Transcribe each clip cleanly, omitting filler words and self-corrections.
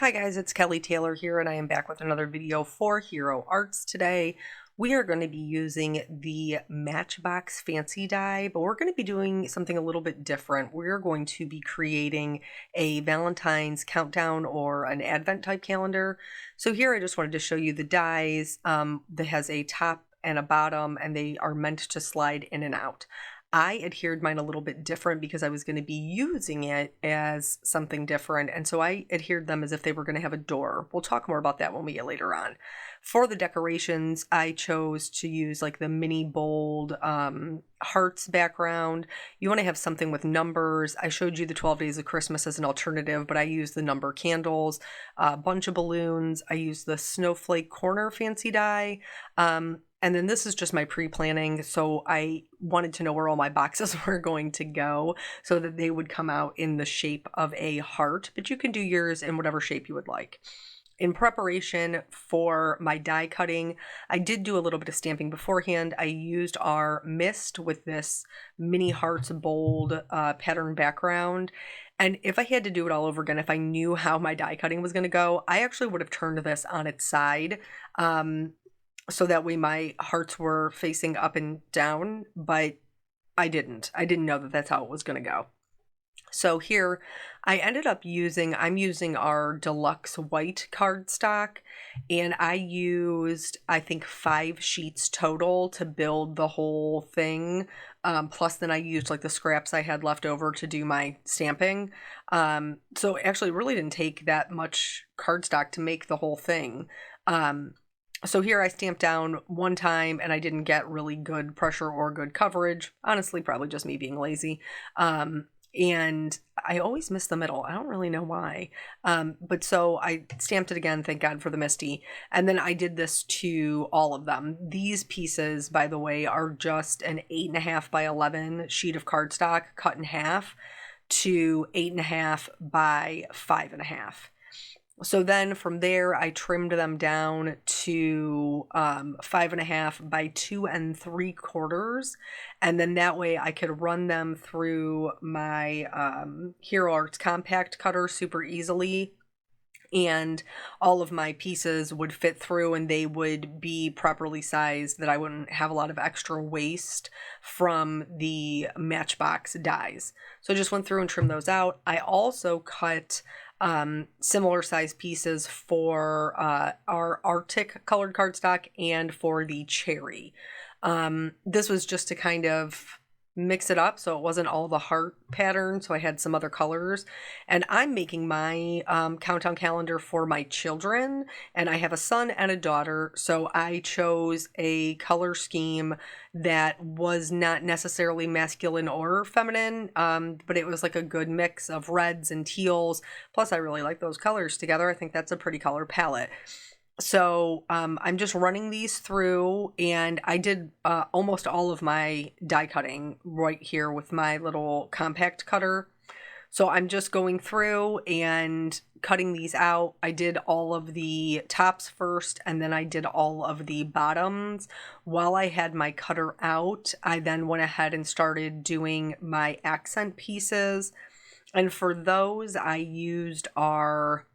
Hi guys, it's Kelly Taylor here and I am back with another video for Hero Arts today. We are going to be using the Matchbox fancy die, but we're going to be doing something a little bit different. We're going to be creating a Valentine's countdown or an advent type calendar. So here I just wanted to show you the dies that has a top and a bottom and they are meant to slide in and out. I adhered mine a little bit different because I was going to be using it as something different. And so I adhered them as if they were going to have a door. We'll talk more about that when we get later on. For the decorations, I chose to use like the mini bold hearts background. You want to have something with numbers. I showed you the 12 Days of Christmas as an alternative, but I used the number candles, a bunch of balloons. I used the Snowflake corner fancy die. And then this is just my pre-planning, so I wanted to know where all my boxes were going to go so that they would come out in the shape of a heart, but you can do yours in whatever shape you would like. In preparation for my die cutting, I did do a little bit of stamping beforehand. I used our mist with this mini hearts bold pattern background. And if I had to do it all over again, if I knew how my die cutting was going to go, I actually would have turned this on its side. So that way my hearts were facing up and down, but I didn't. I didn't know that that's how it was going to go. So here I ended up I'm using our Deluxe white cardstock, and I used, I think, 5 sheets total to build the whole thing. Plus then I used like the scraps I had left over to do my stamping. So it actually really didn't take that much cardstock to make the whole thing. So here I stamped down one time and I didn't get really good pressure or good coverage. Honestly, probably just me being lazy. And I always miss the middle. I don't really know why. But so I stamped it again, thank God for the Misty. And then I did this to all of them. These pieces, by the way, are just an 8.5 by 11 sheet of cardstock cut in half to 8.5 by 5.5. So then from there, I trimmed them down to 5.5 by 2 3/4. And then that way I could run them through my Hero Arts compact cutter super easily. And all of my pieces would fit through and they would be properly sized, that I wouldn't have a lot of extra waste from the Matchbox dies. So I just went through and trimmed those out. I also cut similar size pieces for our Arctic colored cardstock and for the cherry. This was just to kind of mix it up so it wasn't all the heart pattern, so I had some other colors. And I'm making my countdown calendar for my children, and I have a son and a daughter, so I chose a color scheme that was not necessarily masculine or feminine, but it was like a good mix of reds and teals. Plus I really like those colors together. I think that's a pretty color palette. So I'm just running these through, and I did almost all of my die cutting right here with my little compact cutter. So I'm just going through and cutting these out. I did all of the tops first, and then I did all of the bottoms. While I had my cutter out, I then went ahead and started doing my accent pieces. And for those, I used our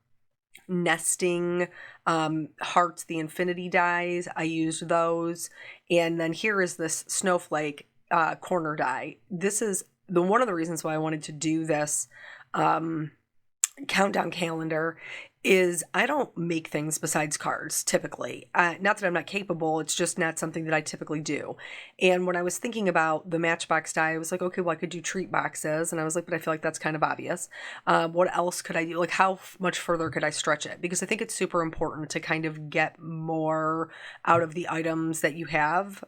nesting hearts, the infinity dies. I used those. And then here is this Snowflake corner die. This is one of the reasons why I wanted to do this countdown calendar is I don't make things besides cards typically. Not that I'm not capable, it's just not something that I typically do. And when I was thinking about the Matchbox die, I was like, okay, well, I could do treat boxes. And I was like, but I feel like that's kind of obvious. What else could I do? Like, how much further could I stretch it? Because I think it's super important to kind of get more out of the items that you have.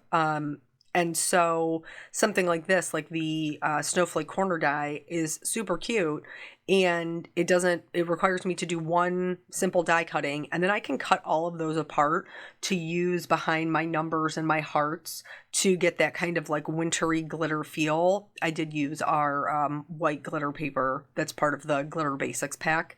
And so something like this, like the Snowflake corner die, is super cute, and it requires me to do one simple die cutting, and then I can cut all of those apart to use behind my numbers and my hearts to get that kind of like wintry glitter feel. I did use our white glitter paper that's part of the Glitter Basics pack.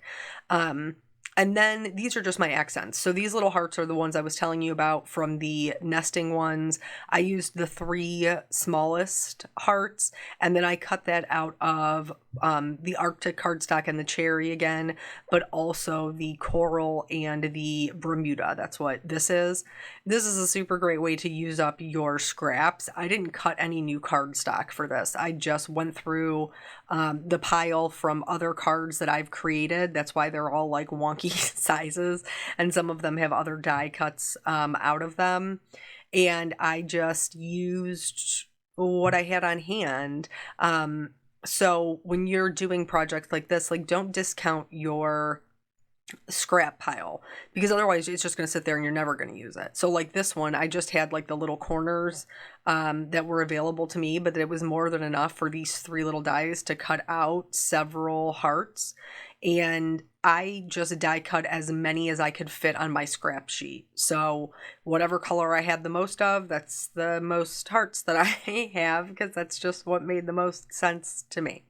And then these are just my accents. So these little hearts are the ones I was telling you about from the nesting ones. I used the 3 smallest hearts, and then I cut that out of the Arctic cardstock and the cherry again, but also the coral and the Bermuda. That's what this is. This is a super great way to use up your scraps. I didn't cut any new cardstock for this. I just went through the pile from other cards that I've created. That's why they're all like wonky sizes, and some of them have other die cuts out of them. And I just used what I had on hand. So when you're doing projects like this, like, don't discount your scrap pile, because otherwise it's just going to sit there and you're never going to use it. So like this one, I just had like the little corners that were available to me, but it was more than enough for these 3 little dies to cut out several hearts. And I just die cut as many as I could fit on my scrap sheet. So whatever color I had the most of, that's the most hearts that I have, because that's just what made the most sense to me.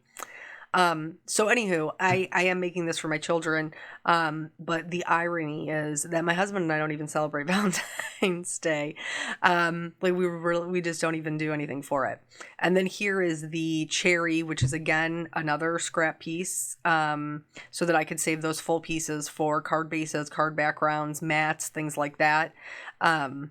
So anywho, I am making this for my children. But the irony is that my husband and I don't even celebrate Valentine's Day. Like we just don't even do anything for it. And then here is the cherry, which is again another scrap piece, so that I could save those full pieces for card bases, card backgrounds, mats, things like that. And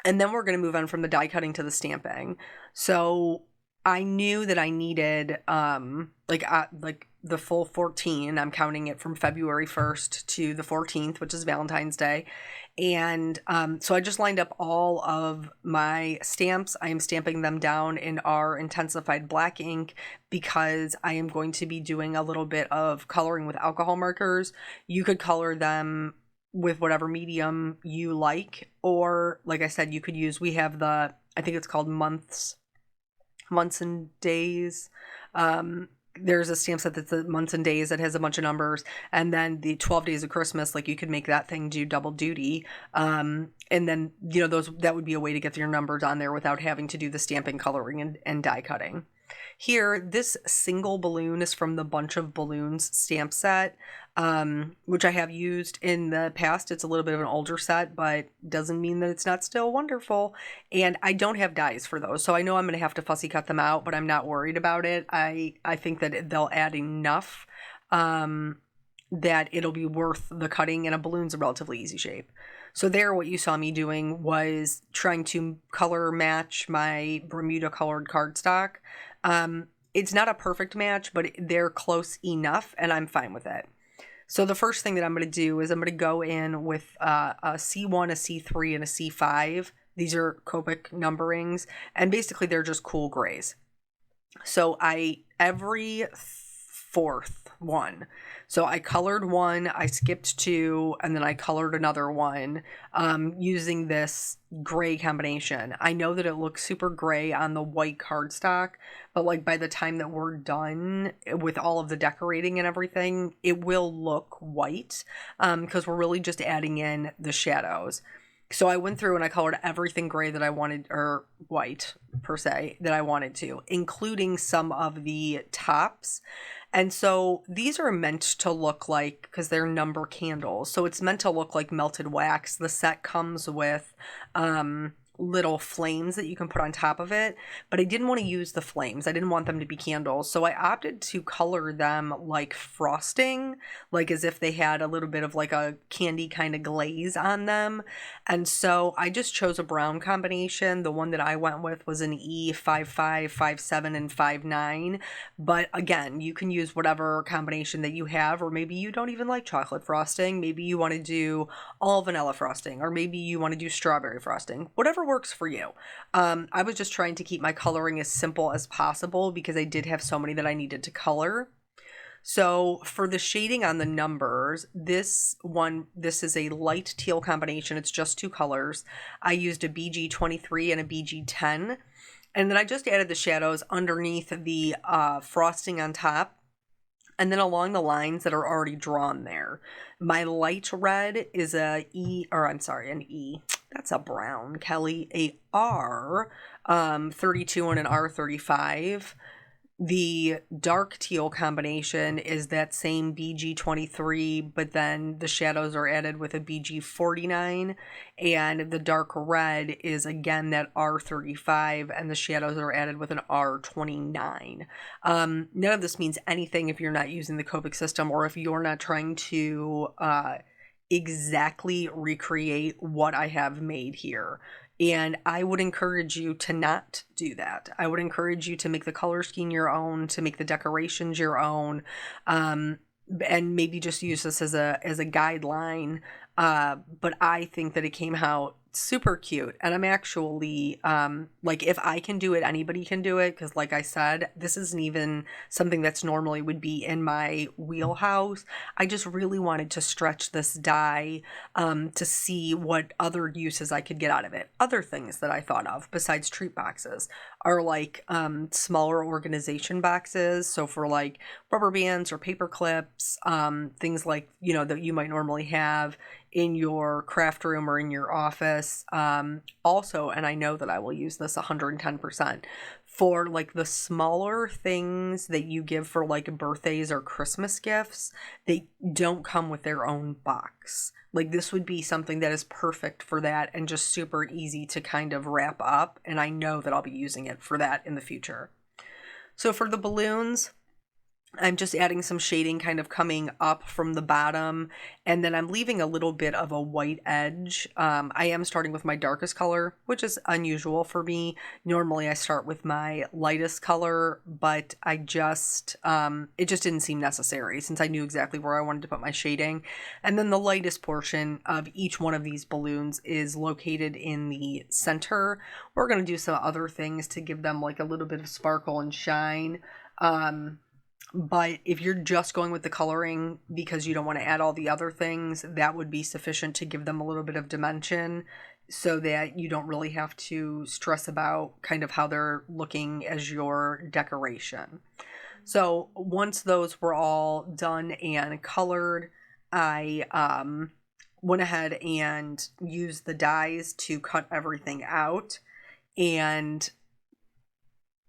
then we're going to move on from the die cutting to the stamping. So I knew that I needed like the full 14. I'm counting it from February 1st to the 14th, which is Valentine's Day. And so I just lined up all of my stamps. I am stamping them down in our Intens-ified black ink because I am going to be doing a little bit of coloring with alcohol markers. You could color them with whatever medium you like, or like I said, you could use, we have I think it's called months and days. There's a stamp set that's the months and days that has a bunch of numbers, and then the 12 days of Christmas, like you could make that thing do double duty. And then, that would be a way to get your numbers on there without having to do the stamping, coloring, and die cutting. Here, this single balloon is from the Bunch of Balloons stamp set, which I have used in the past. It's a little bit of an older set, but doesn't mean that it's not still wonderful. And I don't have dies for those, so I know I'm going to have to fussy cut them out, but I'm not worried about it. I think that they'll add enough that it'll be worth the cutting, and a balloon's a relatively easy shape. So there, what you saw me doing was trying to color match my Bermuda colored cardstock. It's not a perfect match, but they're close enough, and I'm fine with it. So the first thing that I'm going to do is I'm going to go in with a C1, a C3, and a C5. These are Copic numberings, and basically they're just cool grays. So every 4th one. So I colored one, I skipped 2, and then I colored another one using this gray combination. I know that it looks super gray on the white cardstock, but like by the time that we're done with all of the decorating and everything, it will look white because we're really just adding in the shadows. So I went through and I colored everything gray that I wanted, or white per se, that I wanted to, including some of the tops. And so these are meant to look like, because they're number candles, so it's meant to look like melted wax. The set comes with little flames that you can put on top of it, but I didn't want to use the flames. I didn't want them to be candles, so I opted to color them like frosting, like as if they had a little bit of like a candy kind of glaze on them. And so I just chose a brown combination. The one that I went with was an E55, 57, and 59, but again, you can use whatever combination that you have, or maybe you don't even like chocolate frosting. Maybe you want to do all vanilla frosting, or maybe you want to do strawberry frosting. Whatever works for you. I was just trying to keep my coloring as simple as possible because I did have so many that I needed to color. So for the shading on the numbers, this is a light teal combination. It's just 2 colors. I used a BG23 and a BG10. And then I just added the shadows underneath the frosting on top, and then along the lines that are already drawn there. My light red is an E. That's a brown, Kelly. A R 32 and an R 35. The dark teal combination is that same BG23, but then the shadows are added with a BG49, and the dark red is again that R35, and the shadows are added with an R29. None of this means anything if you're not using the Copic system, or if you're not trying to exactly recreate what I have made here. And I would encourage you to not do that. I would encourage you to make the color scheme your own, to make the decorations your own, and maybe just use this as a guideline. But I think that it came out super cute, and I'm actually like, if I can do it, anybody can do it, because like I said, this isn't even something that's normally would be in my wheelhouse. I just really wanted to stretch this die to see what other uses I could get out of it. Other things that I thought of besides treat boxes are like smaller organization boxes, so for like rubber bands or paper clips, things like, you know, that you might normally have in your craft room or in your office. Also, and I know that I will use this 110%, for like the smaller things that you give for like birthdays or Christmas gifts, they don't come with their own box. Like, this would be something that is perfect for that and just super easy to kind of wrap up. And I know that I'll be using it for that in the future. So for the balloons, I'm just adding some shading kind of coming up from the bottom, and then I'm leaving a little bit of a white edge. I am starting with my darkest color, which is unusual for me. Normally I start with my lightest color, but I just, it just didn't seem necessary since I knew exactly where I wanted to put my shading. And then the lightest portion of each one of these balloons is located in the center. We're going to do some other things to give them like a little bit of sparkle and shine. But if you're just going with the coloring because you don't want to add all the other things, that would be sufficient to give them a little bit of dimension, so that you don't really have to stress about kind of how they're looking as your decoration. So once those were all done and colored, I went ahead and used the dies to cut everything out, and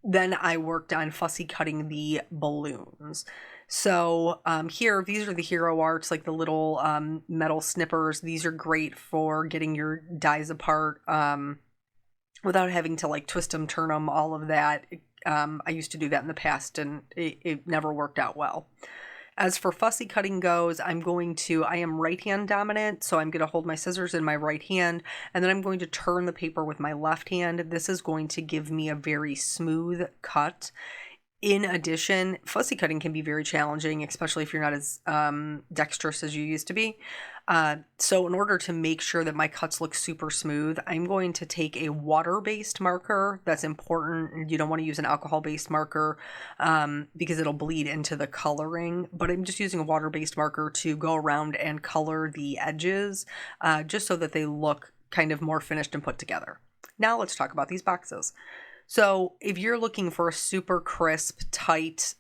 then I worked on fussy cutting the balloons. So here, these are the hero arts, like the little metal snippers. These are great for getting your dies apart without having to like twist them, turn them, all of that. I used to do that in the past, and it never worked out well. As for fussy cutting goes, I am right hand dominant, so I'm going to hold my scissors in my right hand, and then I'm going to turn the paper with my left hand. This is going to give me a very smooth cut. In addition, fussy cutting can be very challenging, especially if you're not as dexterous as you used to be. So in order to make sure that my cuts look super smooth, I'm going to take a water-based marker. That's important. You don't want to use an alcohol-based marker because it'll bleed into the coloring. But I'm just using a water-based marker to go around and color the edges just so that they look kind of more finished and put together. Now let's talk about these boxes. So if you're looking for a super crisp, tight,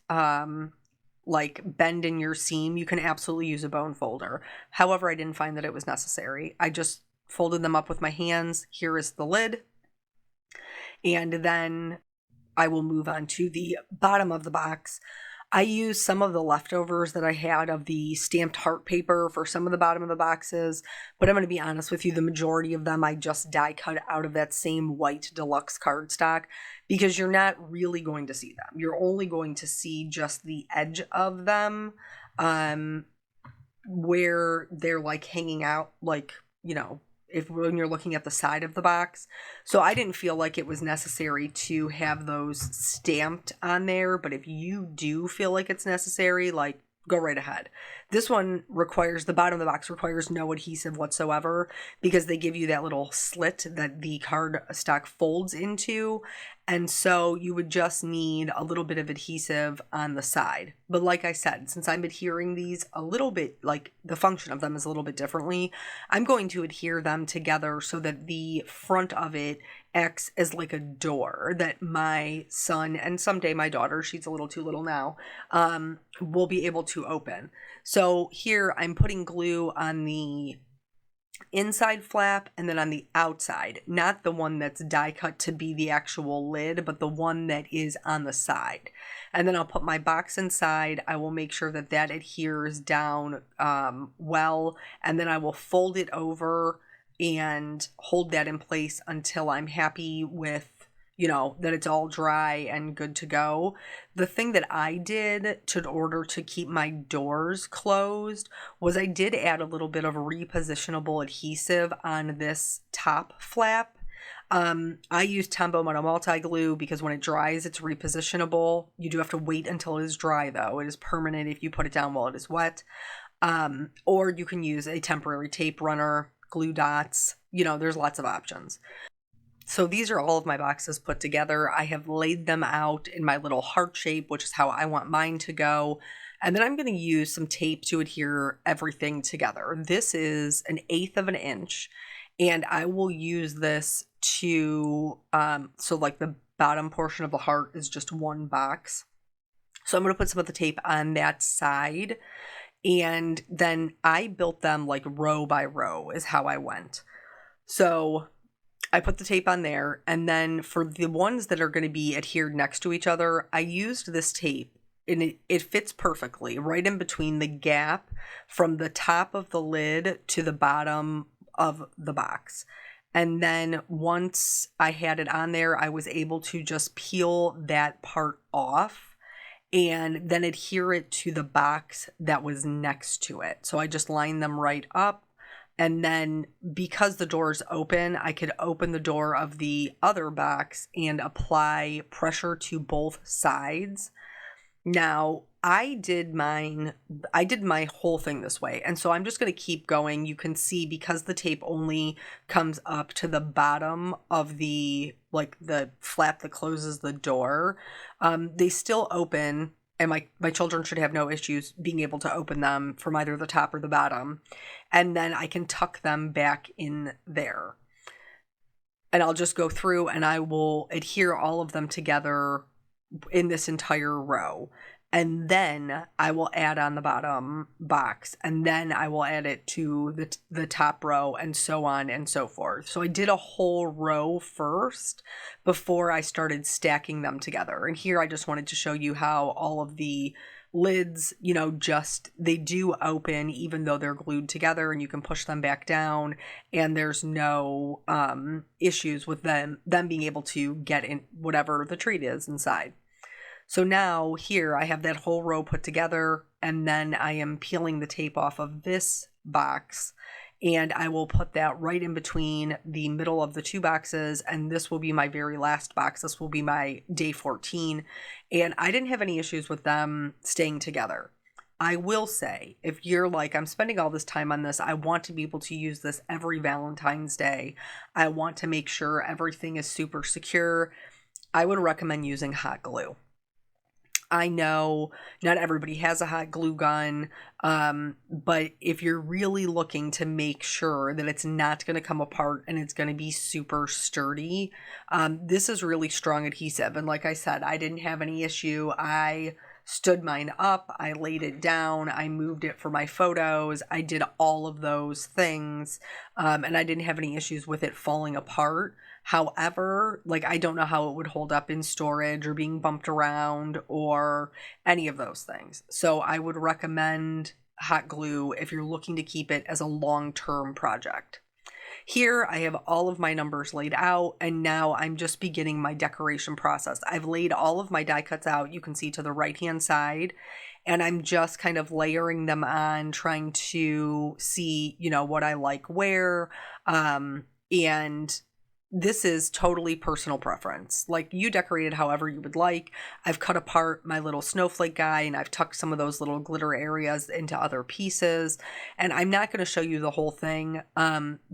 like bend in your seam, you can absolutely use a bone folder. However, I didn't find that it was necessary. I just folded them up with my hands. Here is the lid. And then I will move on to the bottom of the box. I used some of the leftovers that I had of the stamped heart paper for some of the bottom of the boxes, but I'm going to be honest with you, the majority of them I just die cut out of that same white Deluxe cardstock, because you're not really going to see them. You're only going to see just the edge of them, where they're like hanging out, like, you know, when you're looking at the side of the box. So I didn't feel like it was necessary to have those stamped on there, but if you do feel like it's necessary, like, go right ahead. This one requires, the bottom of the box requires no adhesive whatsoever, because they give you that little slit that the cardstock folds into. And so you would just need a little bit of adhesive on the side. But like I said, since I'm adhering these a little bit, like the function of them is a little bit differently, I'm going to adhere them together so that the front of it acts as like a door that my son, and someday my daughter, she's a little too little now, will be able to open. So here I'm putting glue on the inside flap, and then on the outside, not the one that's die cut to be the actual lid, but the one that is on the side. And then I'll put my box inside. I will make sure that that adheres down well, and then I will fold it over and hold that in place until I'm happy with, that it's all dry and good to go. The thing that I did to order to keep my doors closed was I did add a little bit of repositionable adhesive on this top flap. I use Tombow Mono Multi Glue because when it dries, it's repositionable. You do have to wait until it is dry, though. It is permanent if you put it down while it is wet. Or you can use a temporary tape runner, glue dots. There's lots of options. So these are all of my boxes put together. I have laid them out in my little heart shape, which is how I want mine to go. And then I'm going to use some tape to adhere everything together. This is 1/8 of an inch, and I will use this to, so like the bottom portion of the heart is just one box. So I'm going to put some of the tape on that side, and then I built them like row by row is how I went. So I put the tape on there, and then for the ones that are going to be adhered next to each other, I used this tape, and it fits perfectly right in between the gap from the top of the lid to the bottom of the box. And then once I had it on there, I was able to just peel that part off and then adhere it to the box that was next to it. So I just lined them right up. And then because the door is open, I could open the door of the other box and apply pressure to both sides. Now, I did my whole thing this way. And so I'm just going to keep going. You can see because the tape only comes up to the bottom of the flap that closes the door, they still open. And my children should have no issues being able to open them from either the top or the bottom. And then I can tuck them back in there. And I'll just go through and I will adhere all of them together in this entire row. And then I will add on the bottom box, and then I will add it to the top row, and so on and so forth. So I did a whole row first before I started stacking them together. And here I just wanted to show you how all of the lids, they do open even though they're glued together, and you can push them back down, and there's no issues with them being able to get in whatever the treat is inside. So now here I have that whole row put together, and then I am peeling the tape off of this box, and I will put that right in between the middle of the two boxes, and this will be my very last box. This will be my day 14, and I didn't have any issues with them staying together. I will say, if you're like, I'm spending all this time on this, I want to be able to use this every Valentine's Day. I want to make sure everything is super secure. I would recommend using hot glue. I know not everybody has a hot glue gun, but if you're really looking to make sure that it's not going to come apart and it's going to be super sturdy, this is really strong adhesive. And like I said, I didn't have any issue. I stood mine up, I laid it down, I moved it for my photos, I did all of those things, and I didn't have any issues with it falling apart. However, I don't know how it would hold up in storage or being bumped around or any of those things. So I would recommend hot glue if you're looking to keep it as a long-term project. Here I have all of my numbers laid out, and now I'm just beginning my decoration process. I've laid all of my die cuts out, you can see to the right-hand side, and I'm just kind of layering them on, trying to see, what I like where, and this is totally personal preference. You decorate it however you would like. I've cut apart my little snowflake guy, and I've tucked some of those little glitter areas into other pieces. And I'm not going to show you the whole thing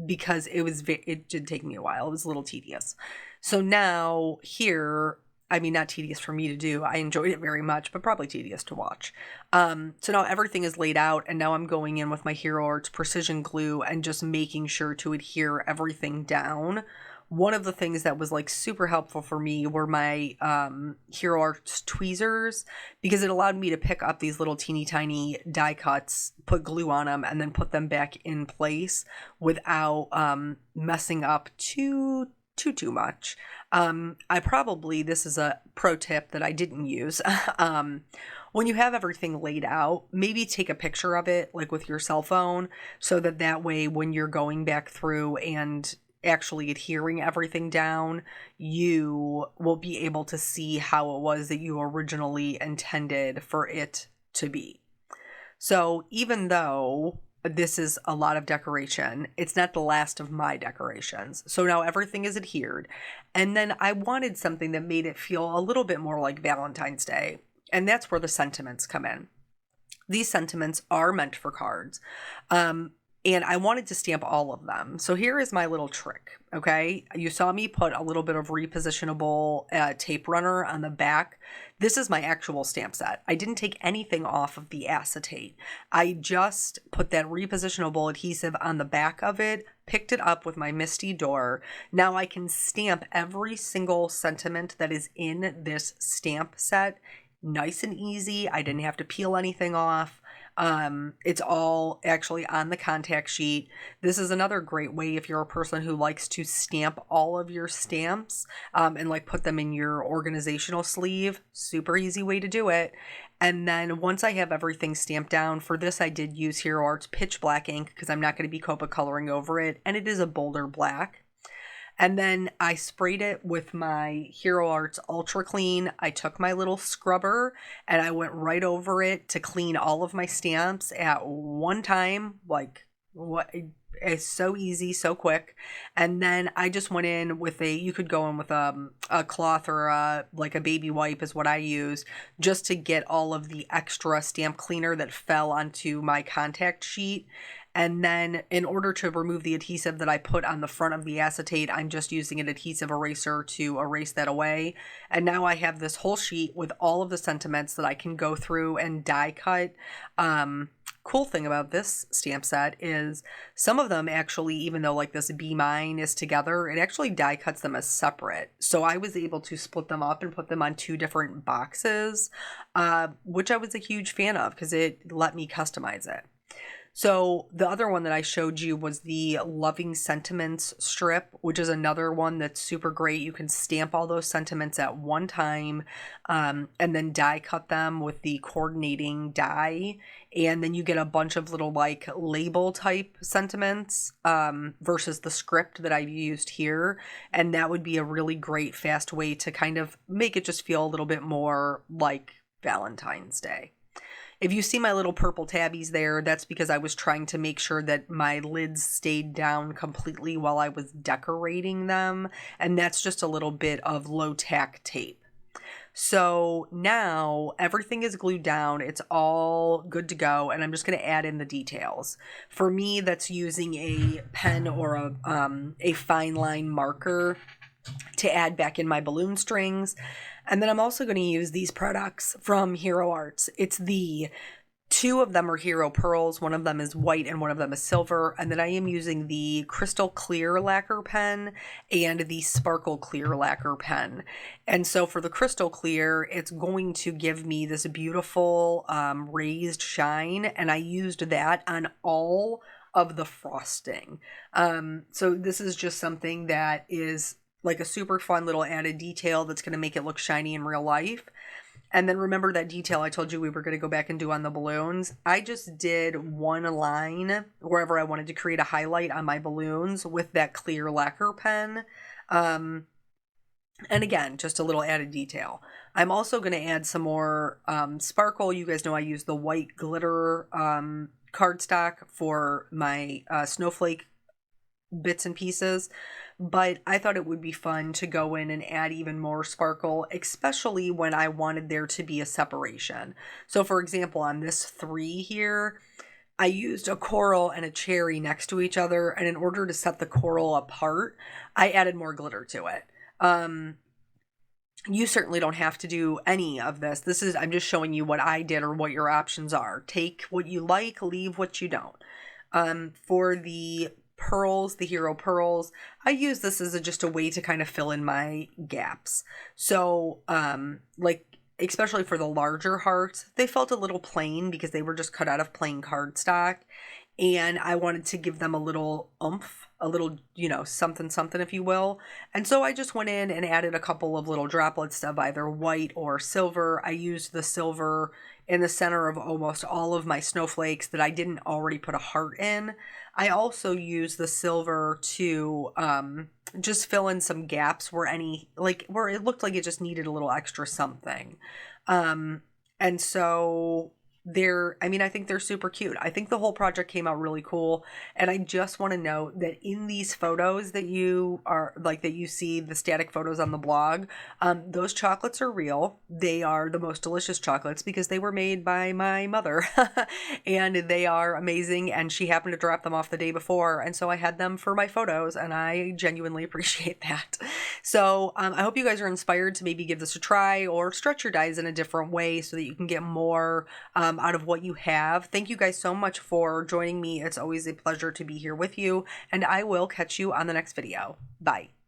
because it did take me a while. It was a little tedious. So now here, not tedious for me to do. I enjoyed it very much, but probably tedious to watch. So now everything is laid out, and now I'm going in with my Hero Arts Precision Glue and just making sure to adhere everything down one of the things that was like super helpful for me were my Hero Arts tweezers, because it allowed me to pick up these little teeny tiny die cuts, put glue on them, and then put them back in place without messing up too much. This is a pro tip that I didn't use. When you have everything laid out, maybe take a picture of it, like with your cell phone, so that way when you're going back through and actually adhering everything down, you will be able to see how it was that you originally intended for it to be. So even though this is a lot of decoration, it's not the last of my decorations. So now everything is adhered. And then I wanted something that made it feel a little bit more like Valentine's Day. And that's where the sentiments come in. These sentiments are meant for cards. And I wanted to stamp all of them. So here is my little trick, okay? You saw me put a little bit of repositionable tape runner on the back. This is my actual stamp set. I didn't take anything off of the acetate. I just put that repositionable adhesive on the back of it, picked it up with my Misty Door. Now I can stamp every single sentiment that is in this stamp set. Nice and easy. I didn't have to peel anything off. It's all actually on the contact sheet. This is another great way if you're a person who likes to stamp all of your stamps and like put them in your organizational sleeve. Super easy way to do it. And then once I have everything stamped down, for this I did use Hero Arts Pitch Black ink because I'm not going to be Copa coloring over it, and it is a bolder black. And then I sprayed it with my Hero Arts Ultra Clean. I took my little scrubber and I went right over it to clean all of my stamps at one time. Like, what? It's so easy, so quick. And then I just went in with you could go in with a cloth or like a baby wipe is what I use, just to get all of the extra stamp cleaner that fell onto my contact sheet. And then in order to remove the adhesive that I put on the front of the acetate, I'm just using an adhesive eraser to erase that away. And now I have this whole sheet with all of the sentiments that I can go through and die cut. Cool thing about this stamp set is some of them actually, even though like this Be Mine is together, it actually die cuts them as separate. So I was able to split them up and put them on 2 different boxes, which I was a huge fan of because it let me customize it. So the other one that I showed you was the Loving Sentiments strip, which is another one that's super great. You can stamp all those sentiments at one time and then die cut them with the coordinating die. And then you get a bunch of little like label type sentiments versus the script that I used here. And that would be a really great fast way to kind of make it just feel a little bit more like Valentine's Day. If you see my little purple tabbies there, that's because I was trying to make sure that my lids stayed down completely while I was decorating them. And that's just a little bit of low tack tape. So now everything is glued down. It's all good to go. And I'm just going to add in the details. For me, that's using a pen or a fine line marker to add back in my balloon strings. And then I'm also going to use these products from Hero Arts. It's 2 of them are Hero Pearls. One of them is white and one of them is silver. And then I am using the Crystal Clear Lacquer pen and the Sparkle Clear Lacquer pen. And so for the Crystal Clear, it's going to give me this beautiful raised shine. And I used that on all of the frosting. So this is just something that is like a super fun little added detail that's going to make it look shiny in real life. And then remember that detail I told you we were going to go back and do on the balloons? I just did one line wherever I wanted to create a highlight on my balloons with that clear lacquer pen. And again, just a little added detail. I'm also going to add some more sparkle. You guys know I use the white glitter cardstock for my snowflake bits and pieces, but I thought it would be fun to go in and add even more sparkle, especially when I wanted there to be a separation. So for example, on this 3 here, I used a coral and a cherry next to each other, and in order to set the coral apart, I added more glitter to it. You certainly don't have to do any of this. I'm just showing you what I did or what your options are. Take what you like, leave what you don't. For the pearls, the Hero pearls. I use this as just a way to kind of fill in my gaps. So, like, especially for the larger hearts, they felt a little plain because they were just cut out of plain cardstock. And I wanted to give them a little oomph, a little, something, something, if you will. And so I just went in and added a couple of little droplets of either white or silver. I used the silver in the center of almost all of my snowflakes that I didn't already put a heart in. I also used the silver to just fill in some gaps where where it looked like it just needed a little extra something. And so I think they're super cute. I think the whole project came out really cool. And I just want to note that in these photos that you see, the static photos on the blog, those chocolates are real. They are the most delicious chocolates because they were made by my mother and they are amazing. And she happened to drop them off the day before. And so I had them for my photos and I genuinely appreciate that. So I hope you guys are inspired to maybe give this a try or stretch your dies in a different way so that you can get more out of what you have. Thank you guys so much for joining me. It's always a pleasure to be here with you, and I will catch you on the next video. Bye.